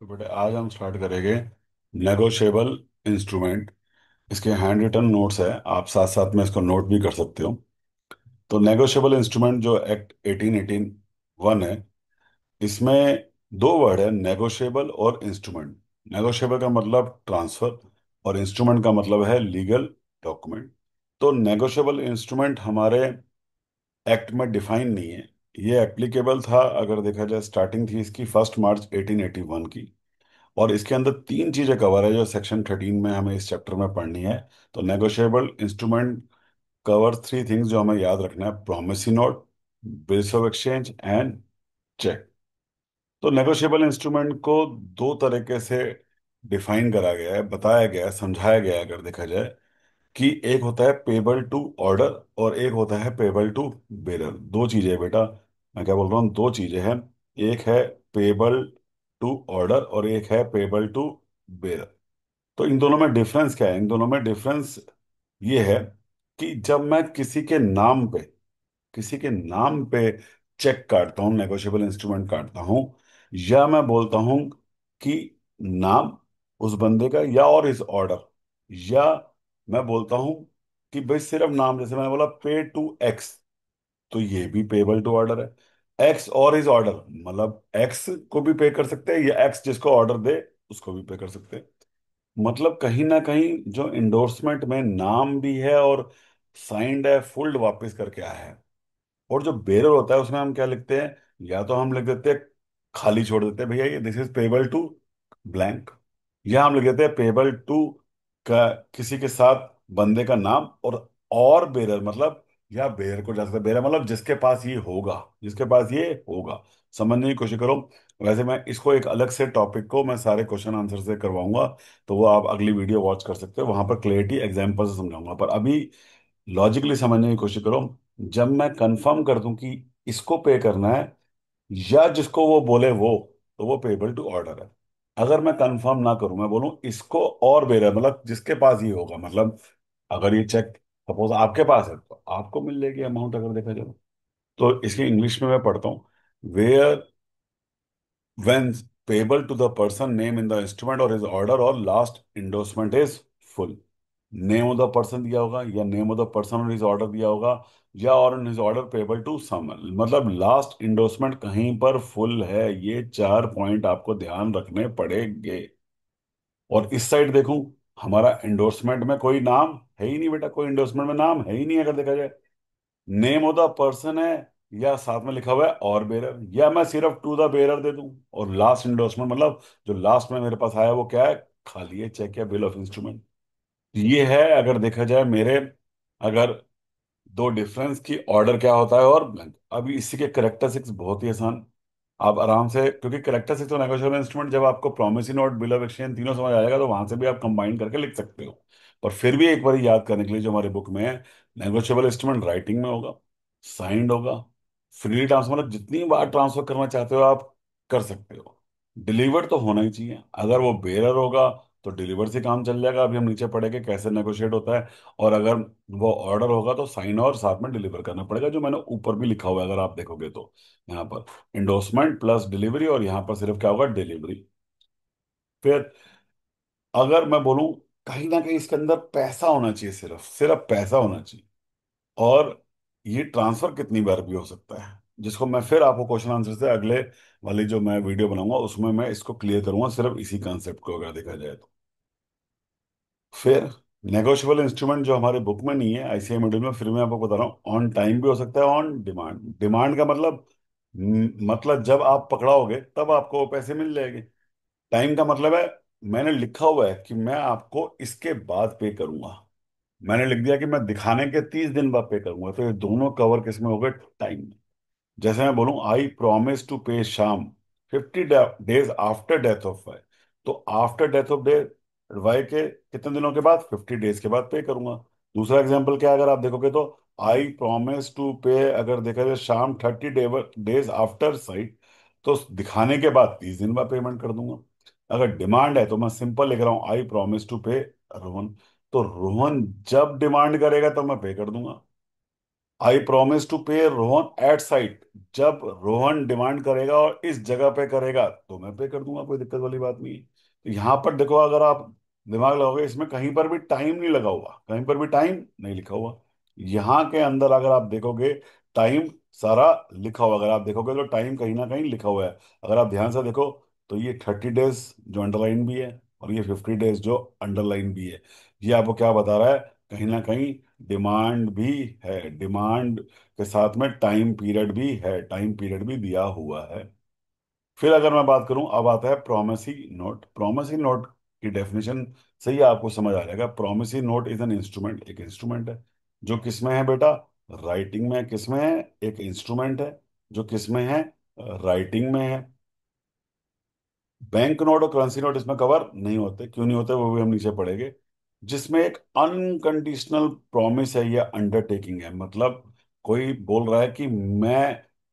तो बेटे आज हम स्टार्ट करेंगे नेगोशिएबल इंस्ट्रूमेंट। इसके हैंड रिटन नोट्स है, आप साथ साथ में इसको नोट भी कर सकते हो। तो नेगोशिएबल इंस्ट्रूमेंट जो एक्ट 1881 है, इसमें दो वर्ड है, नेगोशिएबल और इंस्ट्रूमेंट। नेगोशिएबल का मतलब ट्रांसफर और इंस्ट्रूमेंट का मतलब है लीगल डॉक्यूमेंट। तो नेगोशिएबल इंस्ट्रूमेंट हमारे एक्ट में डिफाइन नहीं है। ये एप्लीकेबल था, अगर देखा जाए स्टार्टिंग थी इसकी 1 मार्च 1881 की। और इसके अंदर तीन चीजें कवर है जो सेक्शन 13 में हमें इस चैप्टर में पढ़नी है। तो negotiable instrument cover three things जो हमें याद रखना है: promissory note, bills of exchange and cheque. तो नेगोशिएबल इंस्ट्रूमेंट को दो तरीके से डिफाइन करा गया है, बताया गया है, समझाया गया है। अगर देखा जाए कि एक होता है पेबल टू ऑर्डर और एक होता है पेबल टू बेरर। दो चीजें हैं बेटा, मैं क्या बोल रहा हूँ, दो चीजें हैं। एक है पेबल टू ऑर्डर और एक है पेबल टू बेरर। तो इन दोनों में डिफरेंस क्या है? इन दोनों में डिफरेंस ये है कि जब मैं किसी के नाम पे चेक काटता हूँ, नेगोशिएबल इंस्ट्रूमेंट काटता हूँ, या मैं बोलता हूँ कि नाम उस बंदे का या और इस ऑर्डर, या मैं बोलता हूँ कि भाई सिर्फ नाम, जैसे मैंने बोला पे टू एक्स, तो ये भी पेबल टू ऑर्डर है। एक्स और इज ऑर्डर, मतलब एक्स को भी पे कर सकते हैं या एक्स जिसको ऑर्डर दे उसको भी पे कर सकते हैं। मतलब कहीं ना कहीं जो इंडोर्समेंट में नाम भी है और साइंड है, फुल्ड वापस करके आया है। और जो बेरर होता है उसमें हम क्या लिखते हैं? या तो हम लिख देते हैं, खाली छोड़ देते हैं, भैया ये this is payable to blank, या हम लिख देते हैं पेबल टू का किसी के साथ बंदे का नाम और बेरर मतलब, या बेरर को जा सकता है, बेरर मतलब जिसके पास ये होगा, जिसके पास ये होगा। समझने की कोशिश करो। वैसे मैं इसको एक अलग से टॉपिक को मैं सारे क्वेश्चन आंसर से करवाऊंगा, तो वो आप अगली वीडियो वॉच कर सकते हो, वहां पर क्लियरिटी एग्जाम्पल से समझाऊंगा। पर अभी लॉजिकली समझने की कोशिश करो। जब मैं कंफर्म कर दूं कि इसको पे करना है या जिसको वो बोले वो, तो वो पेबल टू ऑर्डर है। अगर मैं कंफर्म ना करूं, मैं बोलूं इसको और बेरर मतलब जिसके पास ये होगा, मतलब अगर ये चेक सपोज आपके पास है तो आपको मिल जाएगी अमाउंट, अगर देखा जाए। तो इसकी इंग्लिश में मैं पढ़ता हूँ: where when payable to the person name in the instrument or his order or last endorsement is full। Name of the person दिया होगा या नेम ऑफ द पर्सन और हिज ऑर्डर दिया होगा, या और in his order payable to some, मतलब last endorsement कहीं पर फुल है। ये चार पॉइंट आपको ध्यान रखने पड़ेंगे। और इस साइड देखूं, हमारा इंडोर्समेंट में कोई नाम है ही नहीं बेटा, कोई इंडोर्समेंट में नाम है ही नहीं अगर देखा जाए। नेम ऑफ द पर्सन है, या साथ में लिखा हुआ है और बेरर, या मैं सिर्फ टू द बेरर दे दूं। और लास्ट इंडोर्समेंट मतलब जो लास्ट में मेरे पास आया वो क्या है? खाली है, चेक या बिल ऑफ इंस्ट्रूमेंट। ये है अगर देखा जाए मेरे, अगर दो डिफरेंस की ऑर्डर क्या होता है और ब्लैंक। अभी इसी के करेक्टरिस्टिक्स बहुत ही आसान, आप आराम से, क्योंकि करेक्टरिस्टिक्स तो नेगोशिएबल इंस्ट्रूमेंट जब आपको promissory note, bill of exchange तीनों समझ आ जाएगा तो वहां से भी आप कंबाइन करके लिख सकते हो। पर फिर भी एक बार याद करने के लिए, जो हमारे बुक में है, नेगोशिएबल इंस्ट्रूमेंट राइटिंग में होगा, साइंड होगा, फ्री ट्रांसफर मतलब जितनी बार ट्रांसफर करना चाहते हो आप कर सकते हो। डिलीवर्ड तो होना ही चाहिए। अगर वो बेरर होगा तो डिलीवर से काम चल जाएगा, अभी हम नीचे पढ़ेंगे कैसे नेगोशिएट होता है। और अगर वो ऑर्डर होगा तो साइन और साथ में डिलीवर करना पड़ेगा, जो मैंने ऊपर भी लिखा हुआ है अगर आप देखोगे तो। यहाँ पर इंडोर्समेंट प्लस डिलीवरी, और यहाँ पर सिर्फ क्या होगा? डिलीवरी। फिर अगर मैं बोलूं, कहीं ना कहीं इसके अंदर पैसा होना चाहिए, सिर्फ सिर्फ पैसा होना चाहिए। और ये ट्रांसफर कितनी बार भी हो सकता है, जिसको मैं फिर आपको क्वेश्चन आंसर से अगले वाली जो मैं वीडियो बनाऊंगा उसमें मैं इसको क्लियर करूंगा, सिर्फ इसी कंसेप्ट को अगर देखा जाए तो। फिर नेगोशिएबल इंस्ट्रूमेंट जो हमारे बुक में नहीं है, आईसीआई मॉड्यूल में, फिर मैं आपको बता रहा हूँ, ऑन टाइम भी हो सकता है, ऑन डिमांड। डिमांड का मतलब मतलब जब आप पकड़ाओगे तब आपको वो पैसे मिल जाएंगे। टाइम का मतलब है मैंने लिखा हुआ है कि मैं आपको इसके बाद पे करूंगा, मैंने लिख दिया कि मैं दिखाने के 30 दिन बाद पे करूंगा, तो ये दोनों कवर किस में हो गए? टाइम। जैसे मैं बोलूं आई promise to pay Shyam 50 days after death of Y, तो after death of day Y के कितने दिनों के बाद? 50 डेज के बाद पे करूंगा। दूसरा एग्जांपल क्या है अगर आप देखोगे तो, आई प्रॉमिस टू पे, अगर देखा जाए शाम 30 डेज आफ्टर साइट, तो दिखाने के बाद 30 दिन बाद पेमेंट कर दूंगा। अगर डिमांड है तो मैं सिंपल लिख रहा हूं आई प्रॉमिस टू पे रोहन, तो रोहन जब डिमांड करेगा तब मैं पे कर दूंगा। आई प्रॉमिस टू पे रोहन एट साइट, जब रोहन डिमांड करेगा और इस जगह पे करेगा तो मैं पे कर दूंगा, कोई दिक्कत वाली बात नहीं है। तो यहाँ पर देखो, अगर आप दिमाग लगाओगे, इसमें कहीं पर भी टाइम नहीं लगा हुआ, कहीं पर भी टाइम नहीं लिखा हुआ। यहाँ के अंदर अगर आप देखोगे, टाइम सारा लिखा हुआ, अगर आप देखोगे तो टाइम कहीं ना कहीं लिखा हुआ है। अगर आप ध्यान से देखो तो ये 30 डेज जो अंडरलाइन भी है, और ये 50 डेज जो अंडरलाइन भी है, ये आपको क्या बता रहा है? कहीं ना कहीं डिमांड भी है, डिमांड के साथ में टाइम पीरियड भी है, टाइम पीरियड भी दिया हुआ है। फिर अगर मैं बात करूं, अब आता है प्रोमिसरी नोट। प्रोमिसरी नोट की डेफिनेशन से ही आपको समझ आ जाएगा। Promissory note is an instrument, एक इंस्ट्रूमेंट है जो किसमें है बेटा? राइटिंग में। किसमें है? एक इंस्ट्रूमेंट है जो किसमें है? राइटिंग में है। बैंक नोट और करेंसी नोट इसमें कवर नहीं होते। क्यों नहीं होते वो भी हम नीचे पढ़ेंगे। जिसमें एक अनकंडीशनल प्रॉमिस है या अंडरटेकिंग है, मतलब कोई बोल रहा है कि मैं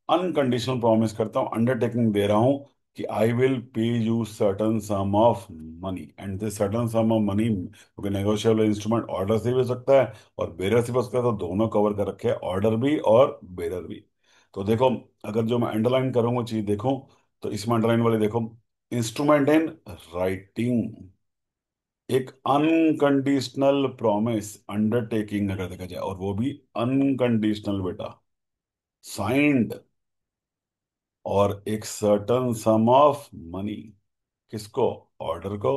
अनकंडीशनल प्रॉमिस करता हूं, अंडरटेकिंग दे रहा हूं कि I will pay you certain some of money, and this certain some of money, क्योंकि नेगोशिएबल इंस्ट्रूमेंट ऑर्डर से भी हो सकता है और बेरर से भी हो सकता है, तो दोनों कवर कर रखे हैं, ऑर्डर भी और बेरर भी। तो देखो, अगर जो मैं अंडरलाइन करूंगा चीज देखो, तो इसमें अंडरलाइन वाले देखो, इंस्ट्रूमेंट इन राइटिंग, एक अनकंडीशनल प्रॉमिस अंडरटेकिंग अगर देखा जाए, और वो भी अनकंडीशनल बेटा, साइंड, और एक सर्टन सम ऑफ मनी, किसको? ऑर्डर को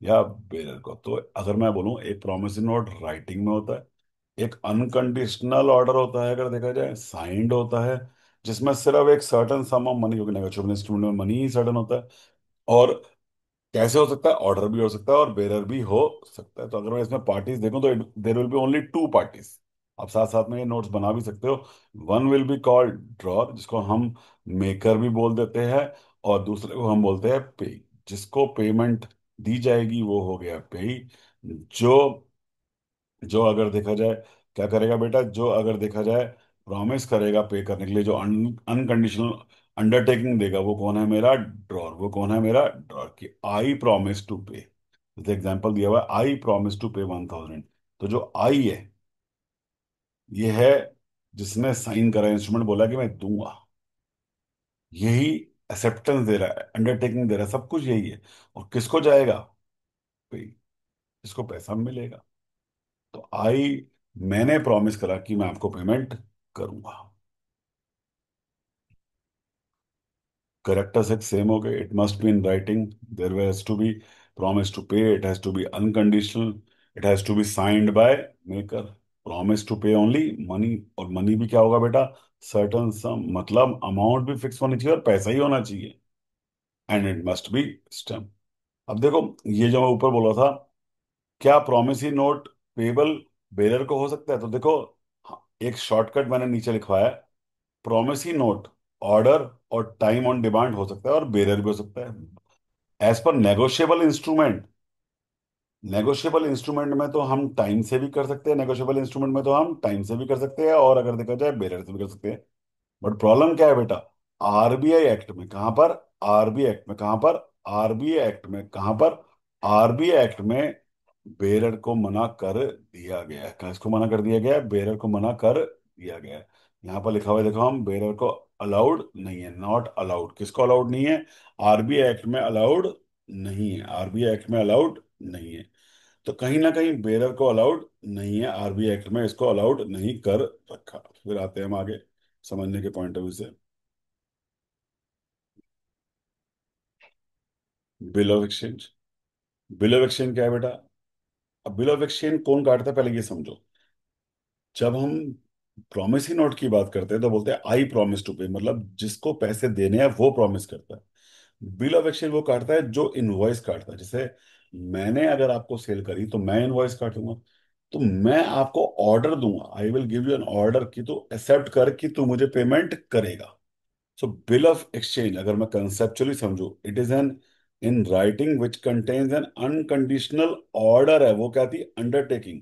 या बेरर को। तो अगर मैं बोलूं, एक प्रॉमिस नोट राइटिंग में होता है, एक अनकंडीशनल ऑर्डर होता है अगर देखा जाए, साइंड होता है, जिसमें सिर्फ एक सर्टन सम ऑफ मनी, क्योंकि नेगोशिएबल इंस्ट्रूमेंट में मनी ही सर्टन होता है, और कैसे हो सकता है? ऑर्डर भी हो सकता है और बेरर भी हो सकता है। तो अगर मैं इसमें पार्टीज देखूं तो there will be only two parties. आप साथ साथ में ये नोट्स बना भी सकते हो। One will be called drawer, जिसको हम मेकर भी बोल देते हैं, और दूसरे को हम बोलते हैं पे। जिसको पेमेंट दी जाएगी वो हो गया पे। जो जो अगर देखा जाए क्या करेगा बेटा, जो अगर देखा जाए प्रॉमिस करेगा पे करने के लिए, जो अनकंडीशनल अंडरटेकिंग देगा, वो कौन है? मेरा ड्रॉर। वो कौन है? मेरा ड्रॉर। कि आई प्रॉमिस टू पे, जैसे एग्जांपल दिया हुआ है, आई प्रॉमिस टू पे 1000। तो जो आई है, ये है जिसने साइन करा, इंस्ट्रूमेंट बोला कि मैं दूंगा, यही एक्सेप्टेंस दे रहा है, अंडरटेकिंग दे रहा है, सब कुछ यही है। और किसको जाएगा? पे, जिसको पैसा मिलेगा। तो आई, मैंने प्रॉमिस करा कि मैं आपको पेमेंट करूंगा। करेक्टर्स एक सेम हो गए। It must be in writing, there has to be promise to pay, it has to be unconditional, it has to be signed by maker. Promise to pay only money, और money भी क्या होगा बेटा? Certain सम, मतलब amount भी fix होनी चाहिए और पैसा ही होना चाहिए, and it must B stamp. अब देखो, ये जो मैं ऊपर बोला था, क्या प्रॉमिसरी नोट पेबल बेरर को हो सकता है? तो देखो, हाँ, एक शॉर्टकट मैंने नीचे लिखवाया है। प्रॉमिसरी नोट ऑर्डर और टाइम ऑन डिमांड हो सकता है, और बेरर भी हो सकता है। As per negotiable instrument, negotiable instrument में तो हम टाइम से भी कर सकते हैं, नेगोशिएबल इंस्ट्रूमेंट में तो हम टाइम से भी कर सकते हैं, और अगर देखा जाए बेरर से भी कर सकते हैं। बट प्रॉब्लम क्या है बेटा? आरबीआई एक्ट में कहां पर? आरबीआई एक्ट में कहां पर? आरबीआई एक्ट में कहां पर? आरबीआई एक्ट में बेरर को मना कर दिया गया है। किसको मना कर दिया गया है? बेरर को मना कर दिया गया है। यहाँ पर लिखा हुआ है देखो, हम बेरर को अलाउड नहीं है, नॉट अलाउड। किसको अलाउड नहीं है? आरबीआई एक्ट में अलाउड नहीं है, आरबीआई एक्ट में अलाउड नहीं है। तो कहीं ना कहीं बेरर को अलाउड नहीं है, आरबीआई एक्ट में इसको अलाउड नहीं कर रखा। फिर आते हैं हम आगे समझने के पॉइंट ऑफ व्यू से। Bill of exchange. Bill of exchange क्या है बेटा? अब बिल ऑफ एक्सचेंज कौन काटता है, पहले ये समझो। जब हम प्रॉमिसरी नोट की बात करते हैं तो बोलते हैं आई प्रॉमिस टू पे, मतलब जिसको पैसे देने हैं वो प्रॉमिस करता है। बिल ऑफ एक्सचेंज वो काटता है जो इनवॉइस काटता है। जैसे मैंने अगर आपको सेल करी तो मैं इनवॉइस काटूंगा। तो मैं आपको ऑर्डर दूंगा, I will give you an order कि तू एक्सेप्ट कर कि तू मुझे पेमेंट करेगा। सो बिल ऑफ एक्सचेंज अगर मैं कंसेप्चुअली समझू, it is an in writing which contains an unconditional order, है वो क्या थी? अंडरटेकिंग।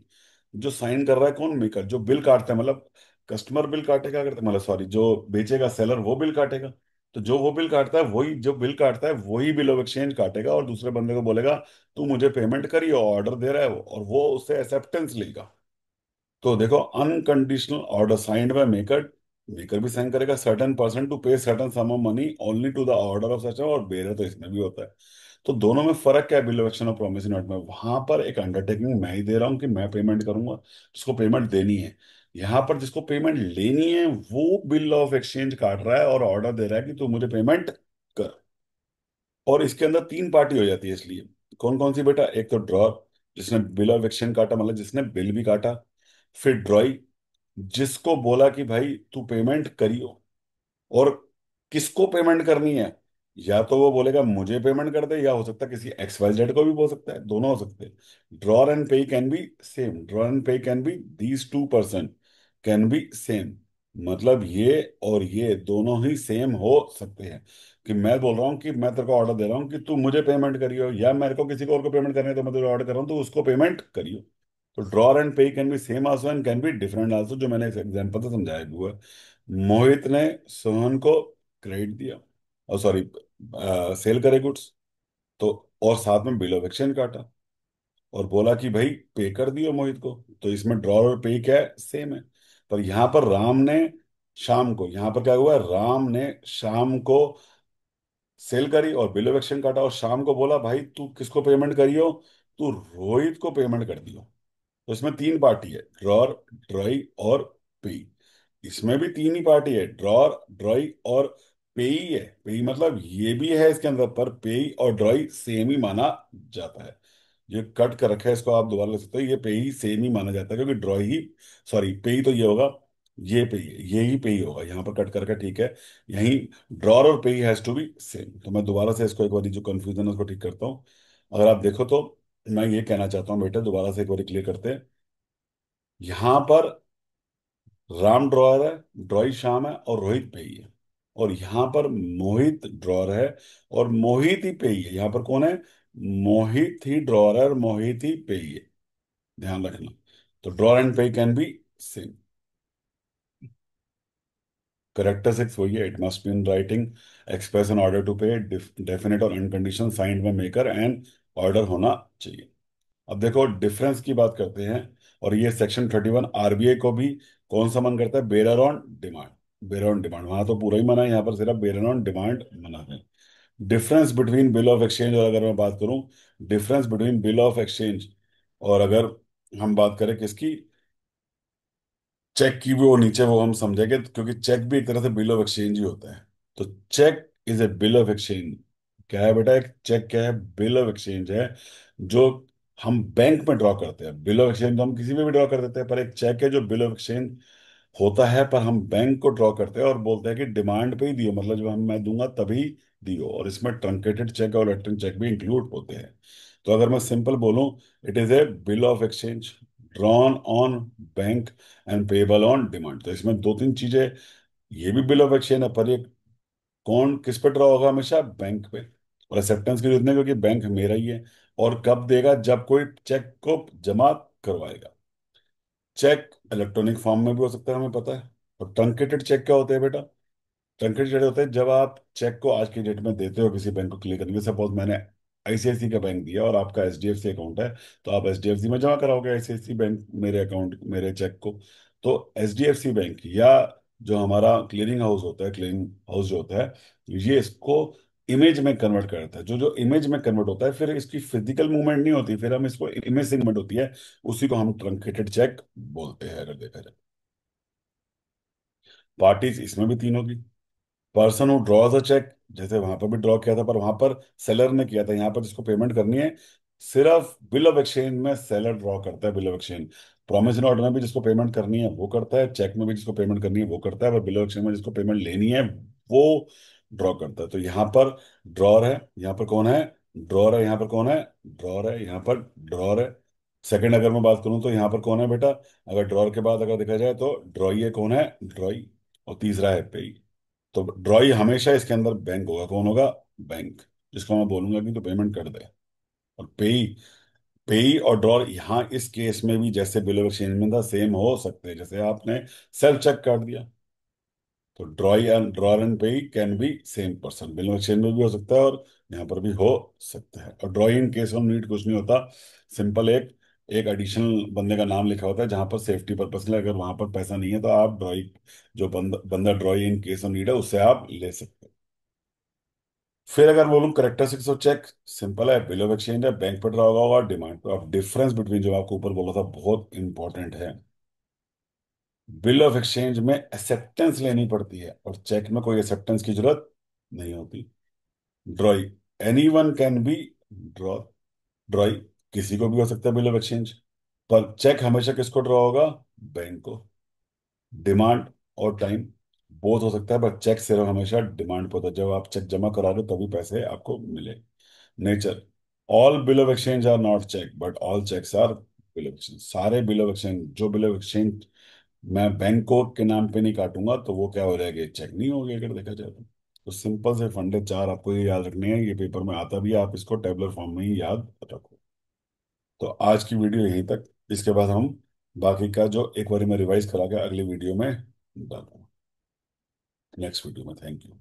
जो साइन कर रहा है कौन? मेकर। जो बिल काटता है, मतलब कस्टमर बिल काटेगा, अगर मतलब सॉरी, जो बेचेगा सेलर वो बिल काटेगा। तो जो वो बिल काटता है वही, जो बिल काटता है वही बिल ऑफ एक्सचेंज काटेगा, और दूसरे बंदे को बोलेगा तू मुझे पेमेंट करिए, ऑर्डर दे रहा है वो, और वो उससे एक्सेप्टेंस लेगा। तो देखो, unconditional order signed by maker, maker भी साइन करेगा certain person to pay certain sum of money only to the order of such, और बेयर तो इसमें भी होता है। तो दोनों में फर्क क्या है बिल ऑफ एक्शन और प्रोमिसरी नोट में? वहां पर एक अंडरटेकिंग मैं ही दे रहा हूँ कि मैं पेमेंट करूंगा, जिसको पेमेंट देनी है। यहाँ पर जिसको पेमेंट लेनी है वो बिल ऑफ एक्सचेंज काट रहा है और ऑर्डर दे रहा है कि तू मुझे पेमेंट कर। और इसके अंदर तीन पार्टी हो जाती है इसलिए। कौन कौन सी बेटा? एक तो ड्रॉर, जिसने बिल ऑफ एक्सचेंज काटा, मतलब जिसने बिल भी काटा। फिर ड्रॉई, जिसको बोला कि भाई तू पेमेंट करियो। और किसको पेमेंट करनी है? या तो वो बोलेगा मुझे पेमेंट कर दे, या हो सकता है किसी एक्स वाई जेड को भी बोल सकता है, दोनों हो सकते हैं। Drawer and payee can be same, drawer and payee can be, these two person can be same. मतलब ये और ये दोनों ही सेम हो सकते हैं। कि मैं बोल रहा हूँ कि मैं तेरे को ऑर्डर दे रहा हूँ कि तू मुझे पेमेंट करियो, या मेरे को किसी को और को पेमेंट करनी है तो मैं तुझे ऑर्डर कर रहा हूँ तो उसको पेमेंट करियो। तो drawer and payee can be same also and can be different also, जो मैंने इस एग्जांपल से समझाया हुआ है। मोहित ने सोहन को क्रेडिट दिया, और सॉरी, सेल करे गुड्स, तो और साथ में बिल ऑफ एक्सचेंज काटा, और बोला कि भाई पे कर दियो मोहित को। तो इसमें ड्रॉ और पे क्या है? सेम है। पर यहाँ पर राम ने शाम को, यहाँ पर क्या हुआ है, राम ने शाम को सेल करी और बिल ऑफ एक्सचेंज काटा, और शाम को बोला भाई तू किसको पेमेंट करियो, तू रोहित को पेमेंट कर दियो। तो इसमें तीन पार्टी है, ड्रॉर, ड्रॉई और पेई। इसमें भी तीन ही पार्टी है, ड्रॉर, ड्रॉई और पेई है। पेई मतलब ये भी है इसके अंदर, पर पेई और ड्रॉई सेम ही माना जाता है। ये कट कर रखा है, इसको आप दोबारा लिख सकते हो, ये पेई सेम ही माना जाता है, क्योंकि ड्रॉई ही, सॉरी पेई तो ये होगा, ये पेई है, ये ही पेई होगा, यहाँ पर कट करके ठीक है। यही ड्रॉर और पेई हैज टू बी सेम। तो मैं दोबारा से इसको एक बार जो कंफ्यूजन है उसको ठीक करता हूँ। अगर आप देखो तो मैं ये कहना चाहता हूँ बेटा, दोबारा से एक बार क्लियर करते हैं। यहाँ पर राम ड्रॉअर है, ड्रॉई शाम है और रोहित पेई है। और यहाँ पर मोहित ड्रॉअर है और मोहित ही पेई है। यहाँ पर कौन है? मोहित ही ड्रॉअर है और मोहित ही पेई है। ध्यान रखना। तो drawer and payee can be same. Character six वही है, it must be in writing, express an order to pay, definite और unconditional, signed by maker and order होना चाहिए। अब देखो डिफरेंस की बात करते हैं। और ये सेक्शन 31 आरबीआई को भी कौन सा मन करता है? Bearer on demand. Bearer on demand, वहां तो पूरा ही मना है, यहाँ पर सिर्फ बेरर ऑन डिमांड मना है। Difference between bill of exchange, और अगर मैं बात करूं difference between bill of exchange, और अगर हम बात करें किसकी, चेक की भी, वो नीचे वो हम समझेंगे, क्योंकि चेक भी एक तरह से बिल ऑफ एक्सचेंज ही होता है। तो cheque is a bill of exchange. क्या है बेटा? एक चेक क्या है? बिल ऑफ एक्सचेंज है, जो हम बैंक में ड्रॉ करते हैं। बिल ऑफ एक्सचेंज तो हम किसी में भी ड्रॉ कर देते हैं, पर एक चेक है जो बिल ऑफ एक्सचेंज होता है, पर हम बैंक को ड्रॉ करते हैं और बोलते हैं कि डिमांड पे ही दियो, मतलब जब हम मैं दूंगा तभी दियो। और इसमें ट्रंकेटेड चेक और इलेक्ट्रॉनिक चेक भी इंक्लूड होते हैं। तो अगर मैं सिंपल बोलूं, it is a bill of exchange drawn on bank and payable on demand. तो इसमें दो तीन चीजें, ये भी बिल ऑफ एक्सचेंज है, पर ये कौन किस पे ड्रॉ होगा? हमेशा बैंक पे। और एक्सेप्टेंस की जरूरत नहीं, क्योंकि बैंक मेरा ही है। और कब देगा? जब कोई चेक को जमा करवाएगा। चेक इलेक्ट्रॉनिक फॉर्म में भी हो सकता है, हमें पता है। और ट्रंकेटेड चेक क्या होते हैं बेटा? ट्रंकेटेड चेक होते हैं जब आप चेक को आज की डेट में देते हो किसी बैंक को क्लियर करने के लिए। सपोज मैंने आईसीआईसी का बैंक दिया और आपका एचडीएफसी अकाउंट है, तो आप एचडीएफसी में जमा कराओगे आईसीआईसी बैंक मेरे अकाउंट, मेरे चेक को। तो एचडीएफसी बैंक या जो हमारा क्लियरिंग हाउस होता है, क्लियरिंग हाउस जो होता है, ये इसको इमेज में कन्वर्ट करता है। जो जो इमेज में कन्वर्ट होता है, फिर इसकी फिजिकल मूवमेंट नहीं होती, फिर हम इसको इमेज से कन्वर्ट होती है, उसी को हम ट्रंकेटेड चेक बोलते हैं, अगर देखा जाए। पार्टीज इसमें भी तीन होगी। Person who draws a cheque, जैसे वहां पर भी ड्रॉ किया था, पर वहां पर सेलर ने किया था। यहाँ पर जिसको पेमेंट करनी है, सिर्फ बिल ऑफ एक्सचेंज में सेलर ड्रॉ करता है bill of exchange. Promise note में भी जिसको पेमेंट करनी है वो करता है, चेक में भी जिसको पेमेंट करनी है वो करता है, और बिल ऑफ एक्सचेंज में जिसको पेमेंट लेनी है वो ड्रॉ करता है। तो यहाँ पर ड्रॉर है, यहाँ पर कौन है? ड्रॉर है। यहाँ पर कौन है? ड्रॉर है। यहाँ पर ड्रॉर है। सेकंड अगर मैं बात करूं तो यहाँ पर कौन है बेटा? अगर ड्रॉर के बाद अगर देखा जाए तो ड्रॉई है। कौन है? ड्रॉई। और तीसरा है पे। तो ड्रॉई हमेशा इसके अंदर बैंक होगा। कौन होगा? बैंक। जिसको मैं बोलूंगा कि तो पेमेंट कर दे। और पेई, पेई और ड्रॉर यहाँ इस केस में भी जैसे बिल ऑफ एक्सचेंज में था, सेम हो सकते हैं। जैसे आपने सेल्फ चेक काट दिया, तो ड्रॉई and drawer and payee can be same person. Bill of exchange में भी हो सकता है और यहाँ पर भी हो सकता है। और ड्रॉई इन केस ऑफ नीड कुछ नहीं होता, सिंपल एक एक एडिशनल बंदे का नाम लिखा होता है जहां पर सेफ्टी पर्पस के लिए, अगर वहां पर पैसा नहीं है तो आप ड्रॉई, जो बंदा ड्रॉई इन केस ऑफ नीड है उससे आप ले सकते हो। फिर अगर बोलूँ करेक्टरिस्टिक्स ऑफ चेक, सिंपल है, बिल ऑफ एक्सचेंज है, बैंक पर ड्रा होगा और डिमांड पर। अब डिफरेंस बिटवीन जो आपको ऊपर बोला था बहुत इंपॉर्टेंट है। बिल ऑफ एक्सचेंज में एक्सेप्टेंस लेनी पड़ती है और चेक में कोई एक्सेप्टेंस की जरूरत नहीं होती। ड्रॉई, any one can be draw, ड्रॉई किसी को भी हो सकता है बिल ऑफ एक्सचेंज। पर चेक हमेशा किसको ड्रॉ होगा? बैंक को। डिमांड और टाइम बोथ हो सकता है, पर चेक सिर्फ हमेशा डिमांड पर होता है, जब आप चेक जमा करा रहे हो तभी पैसे आपको मिले। Nature, all bill of exchange are not cheque but all cheques are bill of exchange. सारे बिल ऑफ एक्सचेंज, जो बिल ऑफ एक्सचेंज मैं बैंकों के नाम पे नहीं काटूंगा तो वो क्या हो जाएगा, चेक नहीं होगी अगर देखा जाए तो सिंपल से फंडे चार आपको ये याद रखने हैं, ये पेपर में आता भी है, आप इसको टेबलर फॉर्म में ही याद रखो। तो आज की वीडियो यहीं तक। इसके बाद हम बाकी का जो एक बार मैं रिवाइज करा के अगली वीडियो में डालूंगा, नेक्स्ट वीडियो में। Thank you.